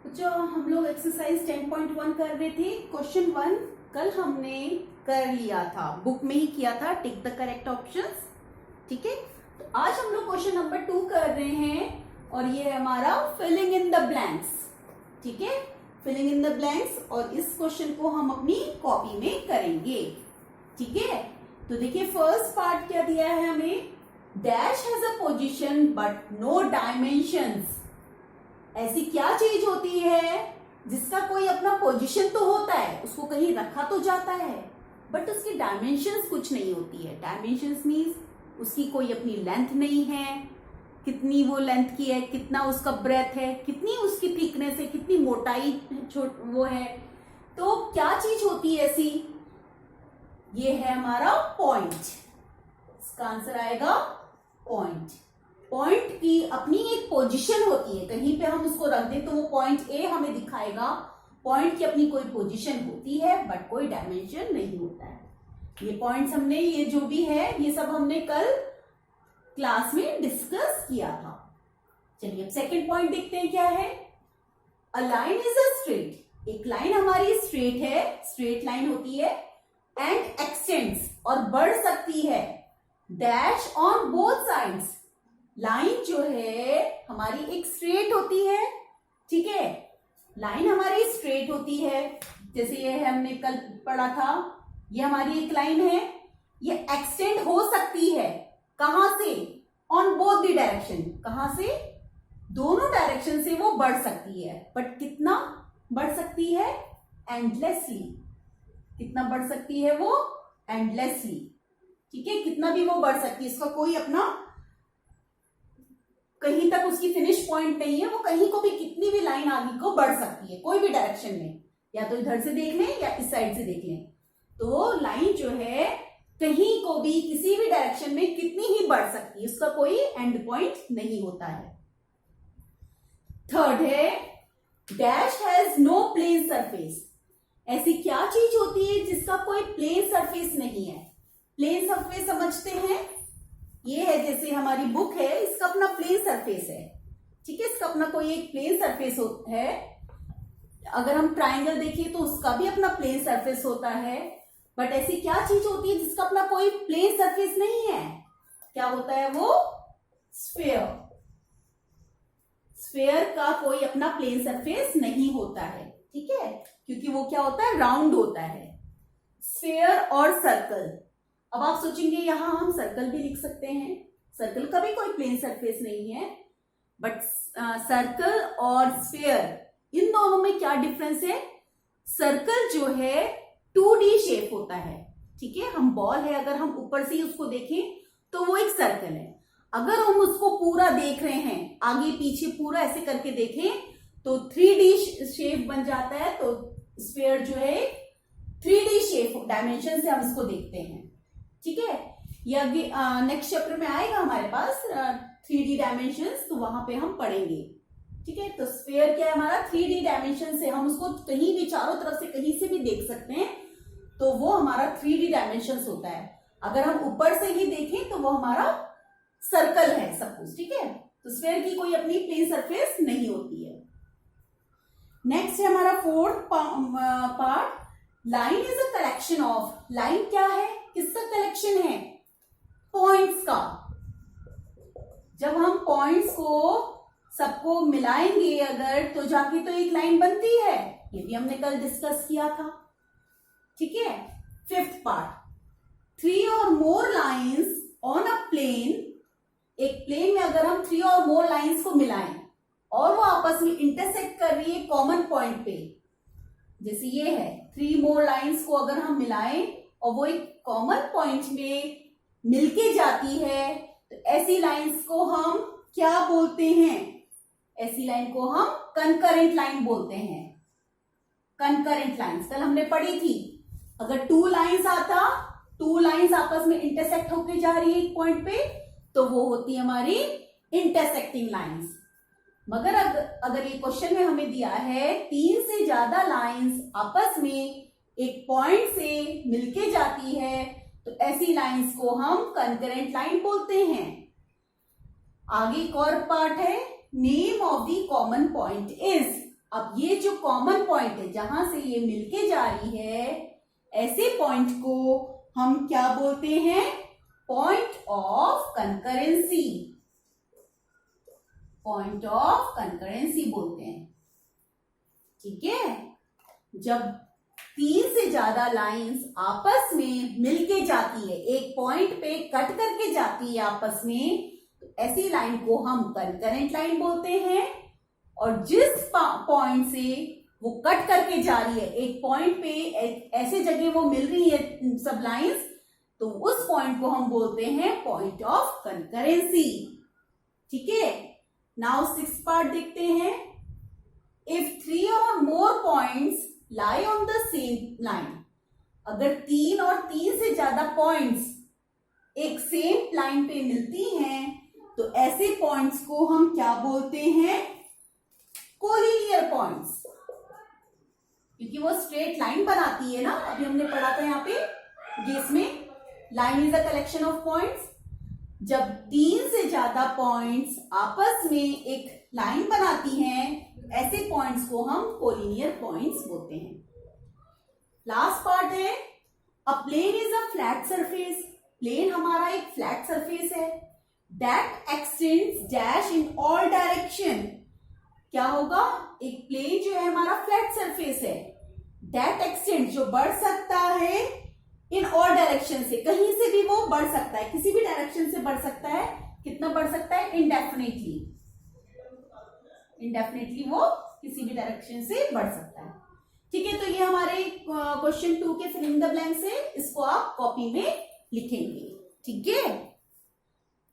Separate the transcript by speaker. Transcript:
Speaker 1: जो हम लोग एक्सरसाइज 10.1 कर रहे थे, क्वेश्चन 1 कल हमने कर लिया था, बुक में ही किया था, टिक द करेक्ट ऑप्शंस। ठीक है, तो आज हम लोग क्वेश्चन नंबर 2 कर रहे हैं और ये है हमारा फिलिंग इन द ब्लैंक्स। ठीक है, फिलिंग इन द ब्लैंक्स, और इस क्वेश्चन को हम अपनी कॉपी में करेंगे। ठीक है, तो देखिए फर्स्ट पार्ट क्या दिया है हमें, dash has a position but no dimensions. ऐसी क्या चीज होती है जिसका कोई अपना पोजीशन तो होता है, उसको कहीं रखा तो जाता है, बट उसकी डायमेंशंस कुछ नहीं होती है। डायमेंशंस मीन्स उसकी कोई अपनी लेंथ नहीं है, कितनी वो लेंथ की है, कितना उसका ब्रेथ है, कितनी उसकी थिकनेस है, कितनी मोटाई वो है। तो क्या चीज होती है ऐसी, ये है हमारा पॉइंट। इसका आंसर आएगा पॉइंट। पॉइंट की अपनी एक पोजीशन होती है, कहीं पे हम उसको रख दें तो वो पॉइंट ए हमें दिखाएगा। पॉइंट की अपनी कोई पोजीशन होती है बट कोई डायमेंशन नहीं होता है। ये पॉइंट्स हमने, ये जो भी है ये सब हमने कल क्लास में डिस्कस किया था। चलिए अब सेकंड पॉइंट देखते हैं क्या है। A line is a straight, एक लाइन हमारी स्ट्रेट है, स्ट्रेट लाइन होती है, एंड एक्सटेंड्स और बढ़ सकती है, dash on both sides. Line जो है हमारी एक स्ट्रेट होती है, ठीक है, लाइन हमारी स्ट्रेट होती है, जैसे ये है हमने कल पढ़ा था, ये हमारी एक लाइन है, ये एक्सटेंड हो सकती है, कहां से, ऑन बोथ द डायरेक्शन, कहां से, दोनों डायरेक्शन से वो बढ़ सकती है, बट कितना बढ़ सकती है, एंडलेसली। कितना बढ़ सकती है वो, एंडलेसली। ठीक है, कितना भी वो बढ़ सकती है, इसका कोई अपना कहीं तक उसकी फिनिश पॉइंट नहीं है, वो कहीं को भी कितनी भी लाइन आगे को बढ़ सकती है, कोई भी डायरेक्शन में, या तो इधर से देख लें या इस साइड से देख लें। तो लाइन जो है कहीं को भी किसी भी डायरेक्शन में कितनी ही बढ़ सकती है, उसका कोई एंड पॉइंट नहीं होता है। थर्ड है, dash has no plane surface. ऐसी क्या चीज होती है जिसका कोई प्लेन सरफेस नहीं है। प्लेन सरफेस समझते हैं, ये है जैसे हमारी बुक है, इसका अपना प्लेन सरफेस है। ठीक है, इसका अपना कोई एक प्लेन सरफेस है। अगर हम ट्राइंगल देखिए तो उसका भी अपना प्लेन सरफेस होता है, बट ऐसी क्या चीज होती है जिसका अपना कोई प्लेन सरफेस नहीं है, क्या होता है वो, स्फीयर। स्फीयर का कोई अपना प्लेन सरफेस नहीं होता है, ठीक है, क्योंकि वो क्या होता है, राउंड होता है। स्फीयर और सर्कल, अब आप सोचेंगे यहां हम सर्कल भी लिख सकते हैं, सर्कल का भी कोई प्लेन सरफेस नहीं है, बट सर्कल और स्फीयर इन दोनों में क्या डिफरेंस है। सर्कल जो है 2D शेप होता है, ठीक है, हम बॉल है, अगर हम ऊपर से ही उसको देखें तो वो एक सर्कल है। अगर हम उसको पूरा देख रहे हैं, आगे पीछे पूरा ऐसे करके देखें तो 3D शेप बन जाता है। तो स्फीयर जो है 3D शेप डायमेंशन से हम इसको देखते हैं। ठीक है, ये अभी नेक्स्ट चैप्टर में आएगा हमारे पास 3D डायमेंशंस, तो वहां पे हम पढ़ेंगे। ठीक है, तो स्फीयर क्या है हमारा 3D डायमेंशन से, हम उसको कहीं भी चारों तरफ से कहीं से भी देख सकते हैं, तो वो हमारा 3D डायमेंशंस होता है। अगर हम ऊपर से ही देखें तो वो हमारा सर्कल है सब कुछ। ठीक है, तो स्फीयर की कोई अपनी प्लेन सरफेस नहीं होती है। नेक्स्ट है हमारा fourth part, line is a collection of. Line क्या है, किसका कलेक्शन है, पॉइंट्स का। जब हम पॉइंट्स को सबको मिलाएंगे अगर, तो जाके तो एक लाइन बनती है, ये भी हमने कल डिस्कस किया था। ठीक है, फिफ्थ पार्ट, 3 और मोर लाइंस ऑन अ प्लेन। एक प्लेन में अगर हम 3 और मोर लाइंस को मिलाएं और वो आपस में इंटरसेक्ट कर रही है कॉमन पॉइंट पे, जैसे ये है 3 मोर लाइंस को अगर हम मिलाएं और वो एक कॉमन पॉइंट में मिलके जाती है, तो ऐसी लाइंस को हम क्या बोलते हैं, ऐसी लाइन को हम कंकरेंट लाइन बोलते हैं। कंकरेंट लाइंस कल हमने पढ़ी थी, अगर 2 लाइंस आपस में इंटरसेक्ट होके जा रही है एक पॉइंट पे, तो वो होती है हमारी इंटरसेक्टिंग लाइंस। मगर अगर ये क्वेश्चन में हमें दिया है 3 से ज्यादा लाइंस आपस में एक पॉइंट से मिलके जाती है, तो ऐसी लाइंस को हम कंकरेंट लाइन बोलते हैं। आगे एक और पार्ट है, name of the common point is. अब ये जो कॉमन पॉइंट है जहां से ये मिलके जा रही है, ऐसे पॉइंट को हम क्या बोलते हैं? Point of concurrency. Point of concurrency बोलते हैं। ठीक है, जब 3 से ज्यादा लाइंस आपस में मिलके जाती है, एक पॉइंट पे कट करके जाती है आपस में, तो ऐसी लाइन को हम कंकरेंट लाइन बोलते हैं। और जिस पॉइंट से वो कट करके जा रही है, एक पॉइंट पे ऐसे जगह वो मिल रही है सब लाइंस, तो उस पॉइंट को हम बोलते हैं पॉइंट ऑफ कंकरेंसी। ठीक है, नाउ 6th पार्ट देखते हैं। If 3 or more points lie on the same line, अगर 3 और 3 से ज्यादा पॉइंट्स एक सेम लाइन पे मिलती हैं, तो ऐसे पॉइंट्स को हम क्या बोलते हैं? Collinear points. क्योंकि वो स्ट्रेट लाइन बनाती है ना, अभी हमने पढ़ा था यहाँ पे, ये इसमें line is a collection of points. जब 3 से ज्यादा पॉइंट्स आपस में एक लाइन बनाती हैं, ऐसे पॉइंट्स को हम कोलिनियर पॉइंट्स बोलते हैं। लास्ट पार्ट है, a plane is a flat surface. Plane हमारा एक फ्लैट सरफेस है, that extends dash in all direction. क्या होगा? एक प्लेन जो है हमारा फ्लैट सरफेस है, दैट एक्सटेंड जो बढ़ सकता है इन ऑल डायरेक्शन से, कहीं से भी वो बढ़ सकता है, किसी भी डायरेक्शन से बढ़ सकता है। कितना बढ़ सकता है? इंडेफिनेटली। इंडेफिनेटली वो किसी भी डायरेक्शन से बढ़ सकता है। ठीक है, तो ये हमारे क्वेश्चन 2 के फिल इन द ब्लैंक्स है, इसको आप कॉपी में लिखेंगे। ठीक है।